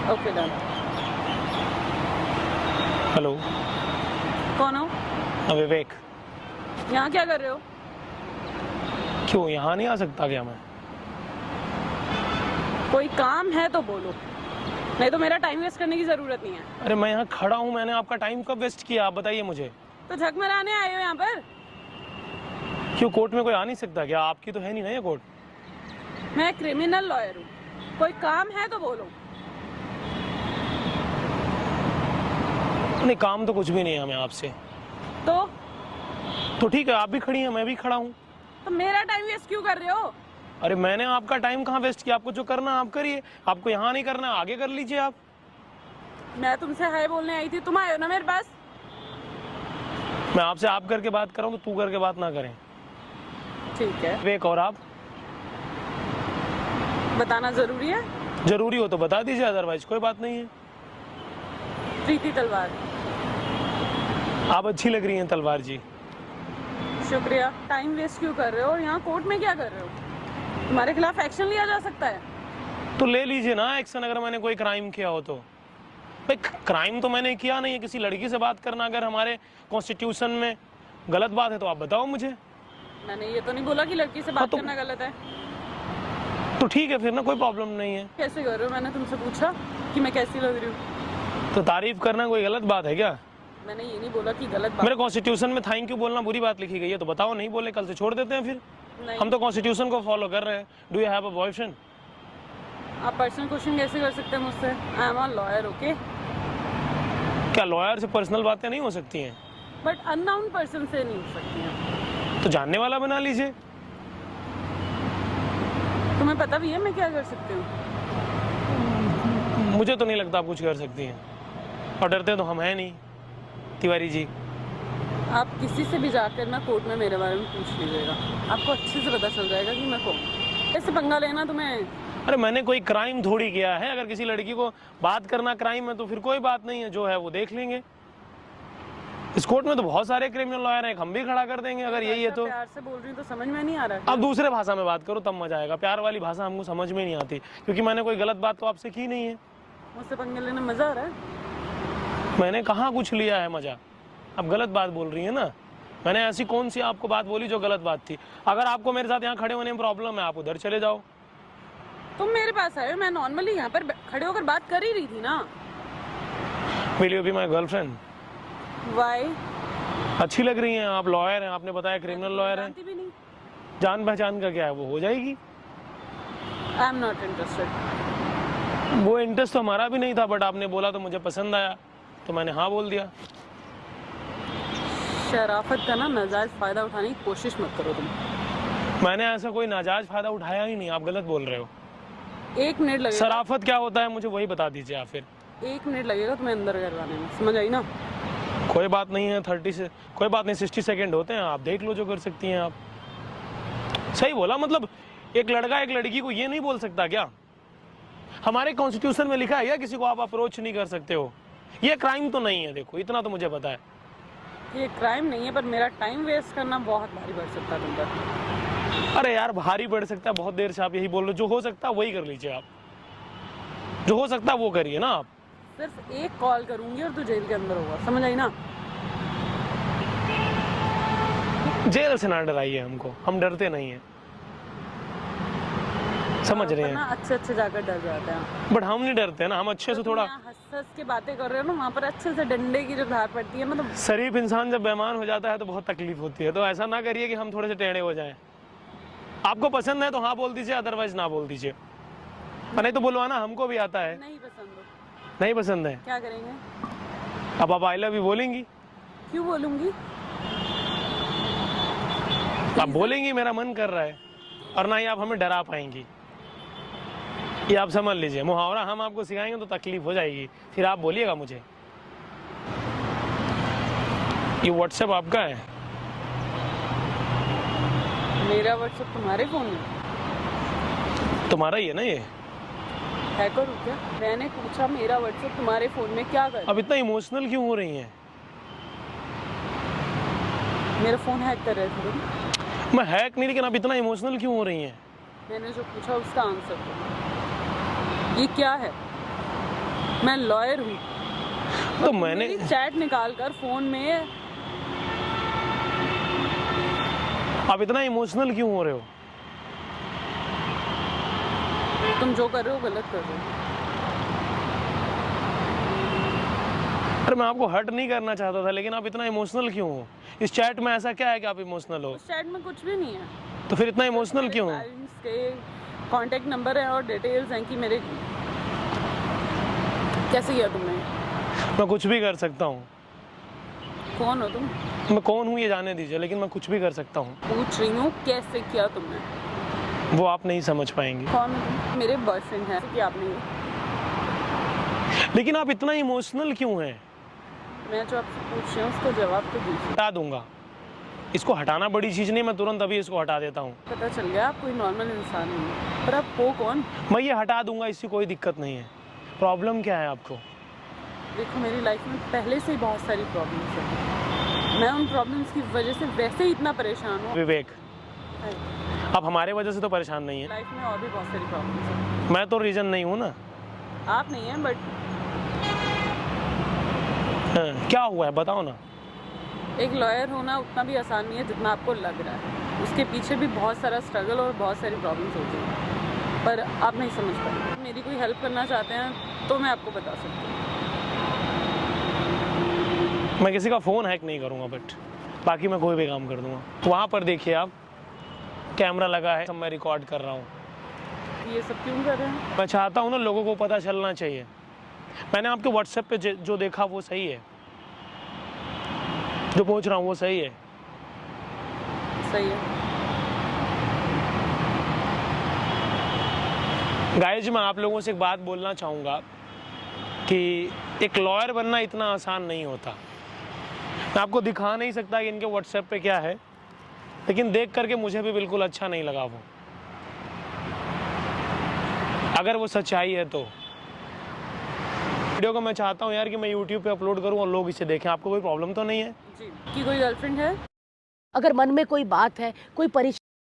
Okay done. Hello, कौन हो? विवेक। यहाँ क्या कर रहे हो? क्यों, यहाँ नहीं आ सकता क्या मैं? कोई काम है तो बोलो, नहीं तो मेरा टाइम वेस्ट करने की जरूरत नहीं है। अरे मैं यहाँ खड़ा हूँ, मैंने आपका टाइम कब वेस्ट किया, आप बताइए मुझे। तो झक मराने आए हो यहाँ पर? क्यों, कोर्ट में कोई आ नहीं सकता क्या? आपकी तो है नहीं ना ये कोर्ट। मैं क्रिमिनल लॉयर हूँ, कोई काम है तो बोलो। नहीं, काम तो कुछ भी नहीं है हमें आपसे। तो ठीक है, आप भी खड़ी हैं, मैं भी खड़ा हूँ। तो मेरा टाइम वेस्ट क्यों कर रहे हो? अरे मैंने आपका टाइम कहाँ वेस्ट किया? आपको जो करना आप करिए, आपको यहाँ नहीं करना आगे कर लीजिए आप। मैं तुमसे हाय बोलने आई थी, तुम आए हो ना मेरे पास। मैं आपसे आप करके बात कर रहा हूँ तो तू करके बात ना करें। ठीक है, विवेक। और आप? बताना जरूरी है? जरूरी हो तो बता दीजिए, अदरवाइज कोई बात नहीं है। प्रीति तलवार। आप अच्छी लग रही हैं तलवार जी। शुक्रिया। टाइम वेस्ट क्यों कर रहे हो और यहाँ कोर्ट में क्या कर रहे हो? तुम्हारे खिलाफ एक्शन लिया जा सकता है। तो ले लीजिए ना एक्शन, अगर मैंने कोई क्राइम किया हो तो। भाई क्राइम तो मैंने किया नहीं है, किसी लड़की से बात करना अगर हमारे कॉन्स्टिट्यूशन में गलत बात है तो आप बताओ मुझे। मैंने ये तो नहीं बोला कि लड़की से बात करना गलत है। तो ठीक है फिर ना, कोई प्रॉब्लम नहीं है। कैसे कर रहे हो? मैंने तुमसे पूछा कि मैं कैसी लग रही हूँ। तो तारीफ करना कोई गलत बात है क्या? मैंने ये नहीं बोला कि गलत बात। मेरे कॉन्स्टिट्यूशन में थैंक यू बोलना बुरी बात लिखी गई है, तो बताओ, नहीं बोले कल से छोड़ देते हैं फिर। हम तो कॉन्स्टिट्यूशन को फॉलो कर रहे हैं। Do you have a boyfriend? आप पर्सनल क्वेश्चन कैसे कर सकते हैं मुझसे? I am a lawyer, okay? क्या लॉयर से पर्सनल बातें नहीं हो सकती हैं? बट अननोन पर्सन से नहीं हो सकती हैं। तो जानने वाला बना लीजिए। तुम्हें पता भी है मैं क्या कर सकती हूँ? मुझे तो नहीं लगता आप कुछ कर सकती हैं, और डरते तो हम हैं नहीं तिवारी जी। आप किसी से भी जाकर ना कोर्ट में मेरे बारे में पूछ लीजिएगा, आपको अच्छे से पता चल जाएगा कि मैं कौन। ऐसे पंगा लेना तुम्हें। अरे मैंने कोई क्राइम थोड़ी किया है, अगर किसी लड़की को बात करना क्राइम है तो फिर कोई बात नहीं है, जो है वो देख लेंगे। इस कोर्ट में तो बहुत सारे क्रिमिनल लॉयर हैं, हम भी खड़ा कर देंगे अगर यही है तो। प्यार से बोल रही हूँ तो समझ में नहीं आ रहा। अब दूसरे भाषा में बात करो तब मजा आएगा, प्यार वाली भाषा हमको समझ में नहीं आती, क्योंकि मैंने कोई गलत बात तो आपसे की नहीं है। मुझसे पंगे लेने मजा आ रहा है? मैंने कहाँ कुछ लिया है मजा, अब गलत बात बोल रही है ना। मैंने ऐसी कौन सी आपको बात बोली जो गलत बात थी? अगर आपको मेरे साथ यहाँ खड़े होने में प्रॉब्लम है, आप उधर चले जाओ। तुम मेरे पास आए हो, मैं नॉर्मली यहाँ पर खड़े होकर बात कर ही रही थी ना। Will you be my girlfriend? Why? अच्छी लग रही हैं आप, लॉयर हैं, आपने बताया क्रिमिनल लॉयर हैं। भी नहीं। जान पहचान का क्या है, वो हो जाएगी। I am not interested. वो इंटरेस्ट तो हमारा भी नहीं था, बट आपने बोला तो मुझे पसंद आया, तो मैंने हाँ बोल दिया। शराफत का ना नाजायज फायदा उठाने की कोशिश मत करो तुम। मैंने ऐसा कोई नाजायज फायदा उठाया ही नहीं, आप गलत बोल रहे हो। 1 मिनट लगेगा। शराफत क्या होता है मुझे वही बता दीजिए आप फिर। 1 मिनट लगेगा तुम्हें अंदर करवाने में, समझ आई ना? कोई बात नहीं है, 30 से कोई बात नहीं, 60 सेकेंड होते हैं, आप देख लो जो कर सकती हैं आप। सही बोला, मतलब एक लड़का एक लड़की को ये नहीं बोल सकता क्या? हमारे कॉन्स्टिट्यूशन में लिखा है या किसी को आप अप्रोच नहीं कर सकते हो? ये क्राइम तो नहीं है, देखो इतना तो मुझे पता है। ये क्राइम नहीं है, पर मेरा टाइम वेस्ट करना बहुत भारी पड़ सकता है तुम पर। अरे यार, भारी पड़ सकता है, बहुत देर से आप यही बोल रहे हो। जो हो सकता है वही कर लीजिए आप, जो हो सकता है वो करिए ना आप। सिर्फ एक कॉल करूंगी और तू जेल के अंदर होगा, समझ आई ना? जेल से ना डराइए हमको, हम डरते नहीं हैं, समझ रहे हैं। अच्छे अच्छे जाकर डर जाते हैं, बट हम नहीं डरते ना, हम अच्छे से थोड़ा हंस के बातें कर रहे हो ना, वहाँ पर अच्छे से डंडे की जो धार पड़ती है, मतलब शरीफ इंसान जब बेईमान हो जाता है तो बहुत तकलीफ होती है। तो ऐसा ना करिए कि हम थोड़े से टेढ़े हो जाएं। आपको पसंद है तो हाँ बोल दीजिए, अदरवाइज ना बोल दीजिए। नहीं तो बुलवाना हमको भी आता है। नहीं पसंद हो? नहीं पसंद है? क्या करेंगे? अब आप आई लव यू बोलेंगी? क्यों बोलूंगी? आप बोलेंगी मेरा मन कर रहा है, और ना ही आप हमें डरा पाएंगी। ये आप समझ लीजिए, मुहावरा हम आपको सिखाएंगे तो तकलीफ हो जाएगी, फिर आप बोलिएगा मुझे। ये व्हाट्सएप आपका है? मेरा व्हाट्सएप तुम्हारे फोन में? तुम्हारा ही है ना ये? हैकर हो क्या? मैंने पूछा मेरा व्हाट्सएप तुम्हारे फोन में क्या कर? अब इतना इमोशनल क्यों हो रही हैं? मेरा फोन हैक कर रहे थे तुम? मैं हैक नहीं, लेकिन अब इतना इमोशनल क्यों हो रही हैं? मैंने जो पूछा उसका आंसर दो। ये क्या है? मैं लॉयर हूँ। तो मैंने चैट निकाल कर फोन में आप इतना इमोशनल क्यों हो रहे हो? तुम जो कर रहे हो गलत कर रहे हो। अरे मैं आपको हर्ट नहीं करना चाहता था, लेकिन आप इतना इमोशनल क्यों हो? इस चैट में ऐसा क्या है कि आप इमोशनल हो? उस चैट में कुछ भी नहीं है। तो फिर इतना इमोशनल क्यों हो? पेरेंट्स के कांटेक्ट नंबर है और डिटेल्स हैं कि मेरे कैसे किया तुमने? मैं कुछ भी कर सकता हूँ। कौन हो तुम? मैं कौन हूँ ये जाने दीजिए, लेकिन मैं कुछ भी कर सकता हूँ। पूछ रही हूँ कैसे किया तुमने? वो आप नहीं समझ पाएंगे। कौन हो तुम? मेरे बॉयफ्रेंड है कि आपने? लेकिन आप इतना इमोशनल क्यों हैं? मैं जो आपसे पूछ रही हूँ उसका जवाब तो दीजिए। हटा दूंगा। इसको हटाना बड़ी चीज़ नहीं, मैं तुरंत अभी इसको हटा देता हूँ। पता चल गया आप कोई नॉर्मल इंसान नहीं है, पर आप हो कौन? मैं ये हटा दूंगा, इससे कोई दिक्कत नहीं है। प्रॉब्लम क्या है आपको? देखो मेरी लाइफ में पहले से ही बहुत सारी प्रॉब्लम्स हैं। मैं उन प्रॉब्लम्स की वजह से वैसे ही इतना परेशान हूँ। विवेक, आप हमारे वजह से तो परेशान नहीं है। लाइफ में और भी बहुत सारी प्रॉब्लम्स हैं। मैं तो रीजन नहीं हूँ ना। आप नहीं हैं, बट हाँ, क्या हुआ है बताओ ना। एक लॉयर होना उतना भी आसान नहीं है जितना आपको लग रहा है। उसके पीछे भी बहुत सारा स्ट्रगल और बहुत सारी प्रॉब्लम्स होती हैं, पर आप नहीं समझ पाए। मेरी कोई हेल्प करना चाहते हैं तो मैं आपको बता सकती हूँ। मैं किसी का फ़ोन हैक नहीं करूँगा, बट बाकी मैं कोई भी काम कर दूँगा। वहाँ पर देखिए आप, कैमरा लगा है, सब मैं रिकॉर्ड कर रहा हूँ। ये सब क्यों कर रहे हैं? मैं चाहता हूँ ना लोगों को पता चलना चाहिए। मैंने आपके व्हाट्सएप पे जो देखा वो सही है, जो पूछ रहा हूँ वो सही है। सही है। गाइस, मैं आप लोगों से एक बात बोलना चाहूँगा कि एक लॉयर बनना इतना आसान नहीं होता। मैं आपको दिखा नहीं सकता कि इनके व्हाट्सएप पे क्या है, लेकिन देख करके मुझे भी बिल्कुल अच्छा नहीं लगा वो। अगर वो सच्चाई है तो वीडियो को मैं चाहता हूँ यार कि मैं यूट्यूब पे अपलोड करूँ और लोग इसे देखें। आपको कोई प्रॉब्लम तो नहीं है? जी। कि कोई गर्लफ्रेंड है? अगर मन में कोई बात है, कोई परेशानी